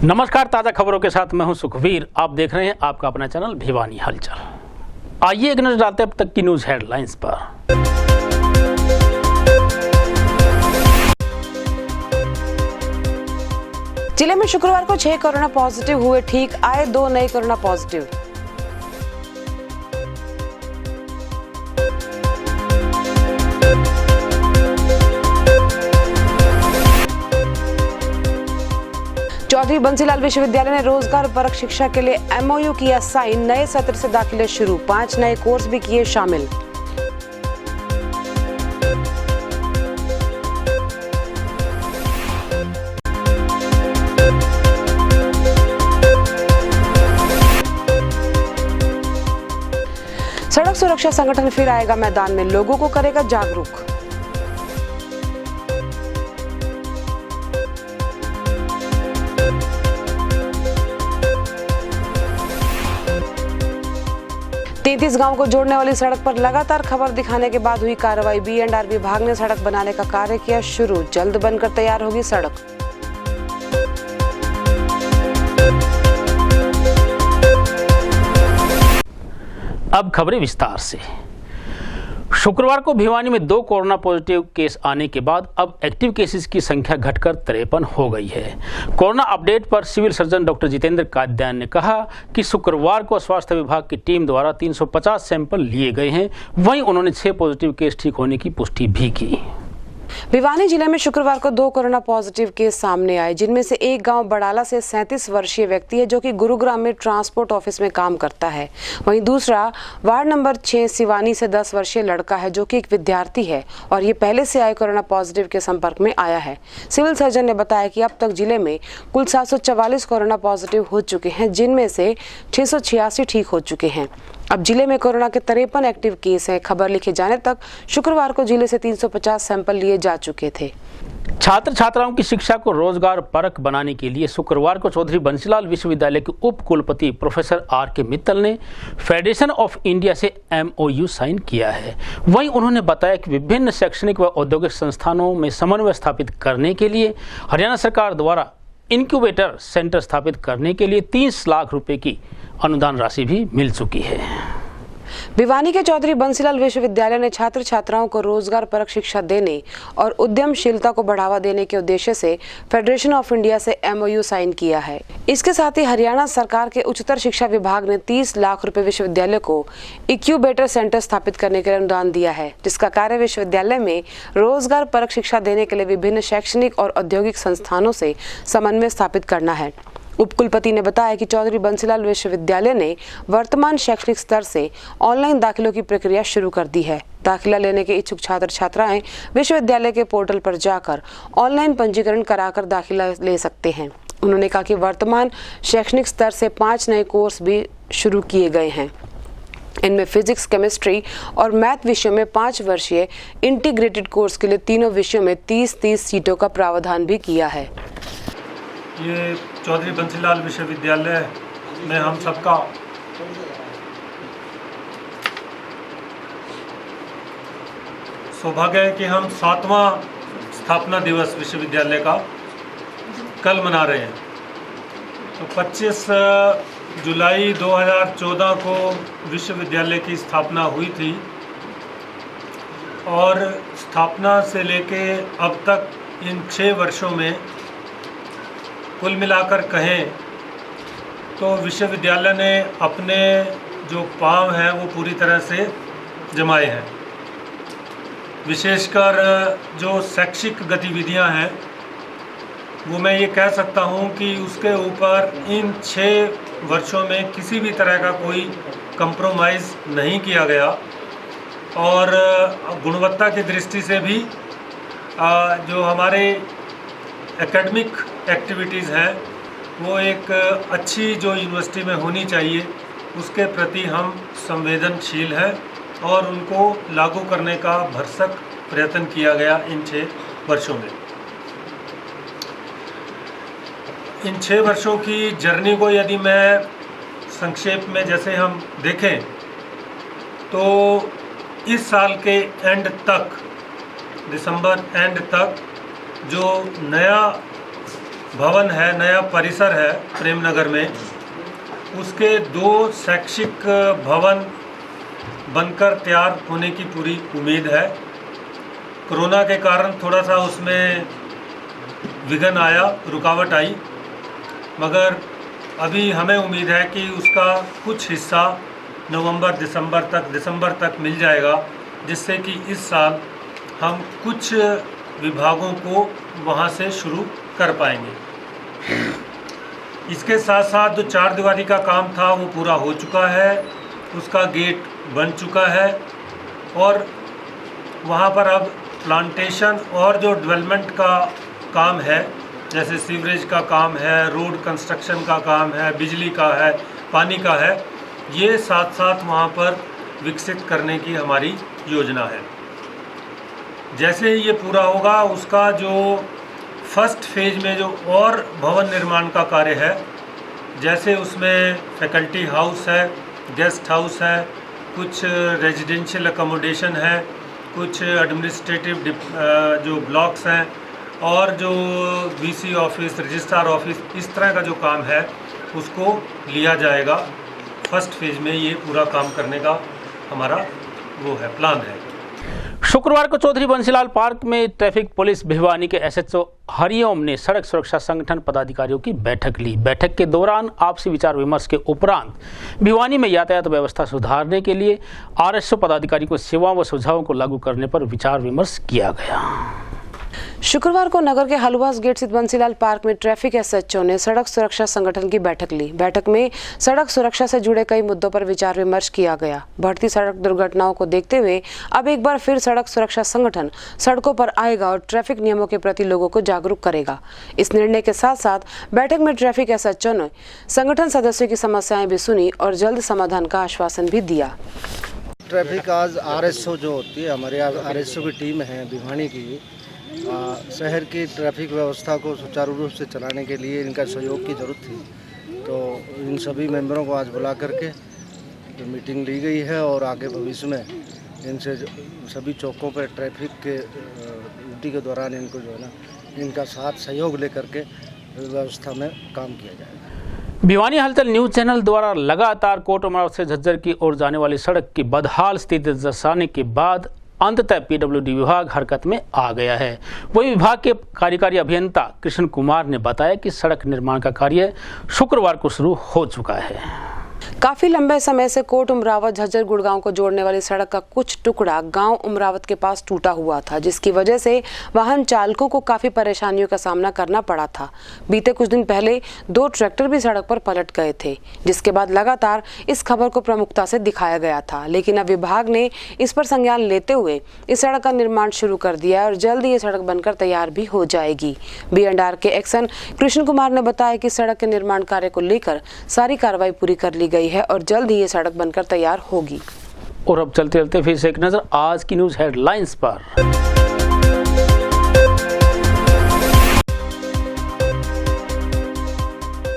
नमस्कार, ताज़ा खबरों के साथ मैं हूं सुखवीर। आप देख रहे हैं आपका अपना चैनल भिवानी हलचल। आइए एक नजर डालते हैं अब तक की न्यूज़ हेडलाइंस पर। जिले में शुक्रवार को 6 कोरोना पॉजिटिव हुए ठीक, आए 2 नए कोरोना पॉजिटिव। चौधरी बंसीलाल विश्वविद्यालय ने रोजगार परक शिक्षा के लिए MOU किया साइन, नए सत्र से दाखिले शुरू, 5 नए कोर्स भी किए शामिल। सड़क सुरक्षा संगठन फिर आएगा मैदान में, लोगों को करेगा जागरूक। तैंतीस गांव को जोड़ने वाली सड़क पर लगातार खबर दिखाने के बाद हुई कार्रवाई। B&R विभाग ने सड़क बनाने का कार्य किया शुरू, जल्द बनकर तैयार होगी सड़क। अब खबरें विस्तार से। शुक्रवार को भिवानी में 2 कोरोना पॉजिटिव केस आने के बाद अब एक्टिव केसेस की संख्या घटकर 53 हो गई है। कोरोना अपडेट पर civil surgeon doctor Jitendra Katyayan ने कहा कि शुक्रवार को स्वास्थ्य विभाग की टीम द्वारा 350 सैंपल लिए गए हैं। वहीं उन्होंने 6 पॉजिटिव केस ठीक होने की पुष्टि भी की। भिवानी जिले में शुक्रवार को 2 कोरोना पॉजिटिव केस सामने आए, जिनमें से एक गांव बड़ाला से 37 वर्षीय व्यक्ति है जो कि गुरुग्राम में ट्रांसपोर्ट ऑफिस में काम करता है। वहीं दूसरा वार्ड नंबर 6 सिवानी से 10 वर्षीय लड़का है जो कि एक विद्यार्थी है और ये पहले से आए कोरोना पॉजिटिव के संपर्क में आया है। सिविल सर्जन ने बताया कि अब तक जिले में कुल 744 कोरोना पॉजिटिव हो चुके हैं, जिनमें से 686 ठीक हो चुके हैं। अब जिले में कोरोना के 53 एक्टिव केस हैं। खबर लिखे जाने तक शुक्रवार को जिले से 350 सैंपल लिए जा चुके थे। छात्र छात्राओं की शिक्षा को रोजगार परक बनाने के लिए शुक्रवार को चौधरी बंसीलाल विश्वविद्यालय के उप कुलपति प्रोफेसर R.K. मित्तल ने फेडरेशन ऑफ इंडिया से MOU साइन किया है। वहीं उन्होंने बताया कि विभिन्न शैक्षणिक व औद्योगिक संस्थानों में समन्वय स्थापित करने के लिए हरियाणा सरकार द्वारा इनक्यूबेटर सेंटर स्थापित करने के लिए 30 लाख रुपए की अनुदान राशि भी मिल चुकी है। भिवानी के चौधरी बंसीलाल विश्वविद्यालय ने छात्र छात्राओं को रोजगार परक शिक्षा देने और उद्यमशीलता को बढ़ावा देने के उद्देश्य से फेडरेशन ऑफ इंडिया से MOU साइन किया है। इसके साथ ही हरियाणा सरकार के उच्चतर शिक्षा विभाग ने 30 लाख रुपए विश्वविद्यालय को इक्यूबेटर सेंटर स्थापित करने के लिए अनुदान दिया है, जिसका कार्य विश्वविद्यालय में रोजगार परक शिक्षा देने के लिए विभिन्न शैक्षणिक और औद्योगिक संस्थानों से समन्वय स्थापित करना है। उपकुलपति ने बताया कि चौधरी बंसीलाल विश्वविद्यालय ने वर्तमान शैक्षणिक स्तर से ऑनलाइन दाखिलों की प्रक्रिया शुरू कर दी है। दाखिला लेने के इच्छुक छात्र छात्राएं विश्वविद्यालय के पोर्टल पर जाकर ऑनलाइन पंजीकरण कराकर दाखिला ले सकते हैं। उन्होंने कहा कि वर्तमान शैक्षणिक स्तर से 5 नए कोर्स भी शुरू किए गए हैं। इनमें फिजिक्स, केमिस्ट्री और मैथ विषयों में 5 वर्षीय इंटीग्रेटेड कोर्स के लिए तीनों विषयों में 30-30 सीटों का प्रावधान भी किया है। ये चौधरी बंसीलाल विश्वविद्यालय में हम सबका सौभाग्य है कि हम 7वां स्थापना दिवस विश्वविद्यालय का कल मना रहे हैं। तो 25 जुलाई 2014 को विश्वविद्यालय की स्थापना हुई थी और स्थापना से लेके अब तक इन 6 वर्षों में कुल मिलाकर कहें तो विश्वविद्यालय ने अपने जो पांव हैं वो पूरी तरह से जमाए हैं। विशेषकर जो शैक्षिक गतिविधियां हैं वो मैं ये कह सकता हूँ कि उसके ऊपर इन 6 वर्षों में किसी भी तरह का कोई कंप्रोमाइज़ नहीं किया गया और गुणवत्ता की दृष्टि से भी जो हमारे एकेडमिक एक्टिविटीज़ हैं वो एक अच्छी जो यूनिवर्सिटी में होनी चाहिए उसके प्रति हम संवेदनशील हैं और उनको लागू करने का भरसक प्रयत्न किया गया इन 6 वर्षों में। इन 6 वर्षों की जर्नी को यदि मैं संक्षेप में जैसे हम देखें तो इस साल के एंड तक, दिसंबर एंड तक जो नया भवन है, नया परिसर है प्रेमनगर में, उसके 2 शैक्षिक भवन बनकर तैयार होने की पूरी उम्मीद है। कोरोना के कारण थोड़ा सा उसमें विघ्न आया, रुकावट आई, मगर अभी हमें उम्मीद है कि उसका कुछ हिस्सा दिसंबर तक मिल जाएगा, जिससे कि इस साल हम कुछ विभागों को वहां से शुरू कर पाएंगे। इसके साथ साथ जो 4 दीवारी का काम था वो पूरा हो चुका है, उसका गेट बन चुका है और वहाँ पर अब प्लांटेशन और जो डेवलपमेंट का काम है, जैसे सीवरेज का काम है, रोड कंस्ट्रक्शन का काम है, बिजली का है, पानी का है, ये साथ साथ वहाँ पर विकसित करने की हमारी योजना है। जैसे ही ये पूरा होगा, उसका जो फर्स्ट फेज में जो और भवन निर्माण का कार्य है, जैसे उसमें फैकल्टी हाउस है, गेस्ट हाउस है, कुछ रेजिडेंशियल अकोमोडेशन है, कुछ एडमिनिस्ट्रेटिव जो ब्लॉक्स हैं और जो वीसी ऑफिस, रजिस्ट्रार ऑफिस, इस तरह का जो काम है उसको लिया जाएगा। फर्स्ट फेज में ये पूरा काम करने का हमारा वो है, प्लान है। शुक्रवार को चौधरी बंसीलाल पार्क में ट्रैफिक पुलिस भिवानी के एसएचओ हरिओम ने सड़क सुरक्षा संगठन पदाधिकारियों की बैठक ली। बैठक के दौरान आपसी विचार विमर्श के उपरांत भिवानी में यातायात व्यवस्था सुधारने के लिए आरएसओ पदाधिकारी को सेवाओं व सुझावों को लागू करने पर विचार विमर्श किया गया। शुक्रवार को नगर के हलवास गेट स्थित बंसीलाल पार्क में ट्रैफिक एसएचओ ने सड़क सुरक्षा संगठन की बैठक ली। बैठक में सड़क सुरक्षा से जुड़े कई मुद्दों पर विचार विमर्श किया गया। बढ़ती सड़क दुर्घटनाओं को देखते हुए अब एक बार फिर सड़क सुरक्षा संगठन सड़कों पर आएगा और ट्रैफिक नियमों के प्रति लोगों को जागरूक करेगा। इस निर्णय के साथ साथ बैठक में ट्रैफिक एसएचओ ने संगठन सदस्यों की समस्याएं भी सुनी और जल्द समाधान का आश्वासन भी दिया। ट्रैफिक आज आरएसओ जो होती है, हमारे आरएसओ की टीम है भिवानी की, शहर की ट्रैफिक व्यवस्था को सुचारू रूप से चलाने के लिए इनका सहयोग की ज़रूरत थी। तो इन सभी मेंबरों को आज बुला करके मीटिंग ली गई है और आगे भविष्य में इनसे सभी चौकों पर ट्रैफिक के ड्यूटी के दौरान इनको जो है ना, इनका साथ सहयोग लेकर के व्यवस्था में काम किया जाएगा। भिवानी हलचल न्यूज चैनल द्वारा लगातार कोट अमरावती से झज्जर की ओर जाने वाली सड़क की बदहाल स्थिति दर्शाने के बाद अंततः पीडब्ल्यूडी विभाग हरकत में आ गया है। वही विभाग के कार्यकारी अभियंता कृष्ण कुमार ने बताया कि सड़क निर्माण का कार्य शुक्रवार को शुरू हो चुका है। काफी लंबे समय से कोट उमरावत झज्जर गुड़गांव को जोड़ने वाली सड़क का कुछ टुकड़ा गांव उमरावत के पास टूटा हुआ था, जिसकी वजह से वाहन चालकों को काफी परेशानियों का सामना करना पड़ा था। बीते कुछ दिन पहले 2 ट्रैक्टर भी सड़क पर पलट गए थे, जिसके बाद लगातार इस खबर को प्रमुखता से दिखाया गया था। लेकिन अब विभाग ने इस पर संज्ञान लेते हुए इस सड़क का निर्माण शुरू कर दिया है और जल्द ये सड़क बनकर तैयार भी हो जाएगी। B&R के एक्शन कृष्ण कुमार ने बताया कि सड़क के निर्माण कार्य को लेकर सारी कार्रवाई पूरी कर ली गई है और जल्द ही ये सड़क बनकर तैयार होगी। और अब चलते चलते फिर से एक नजर आज की न्यूज हेडलाइंस पर।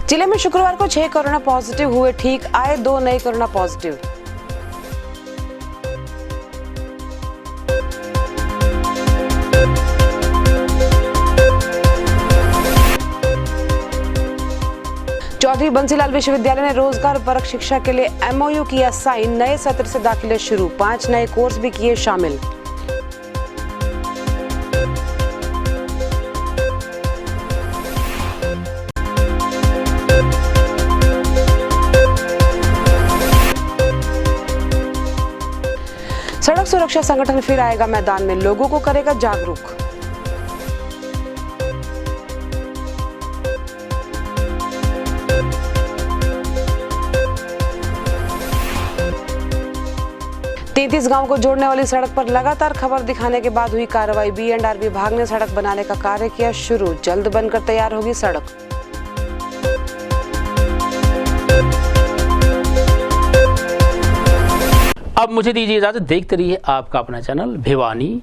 जिले में शुक्रवार को 6 कोरोना पॉजिटिव हुए ठीक, आए 2 नए कोरोना पॉजिटिव। चौधरी बंसीलाल विश्वविद्यालय ने रोजगार परक शिक्षा के लिए MOU किया साइन, नए सत्र से दाखिले शुरू, 5 नए कोर्स भी किए शामिल। सड़क सुरक्षा संगठन फिर आएगा मैदान में, लोगों को करेगा जागरूक। तैंतीस गांव को जोड़ने वाली सड़क पर लगातार खबर दिखाने के बाद हुई कार्रवाई। B&R विभाग ने सड़क बनाने का कार्य किया शुरू, जल्द बनकर तैयार होगी सड़क। अब मुझे दीजिए इजाजत, देखते रहिए आपका अपना चैनल भिवानी।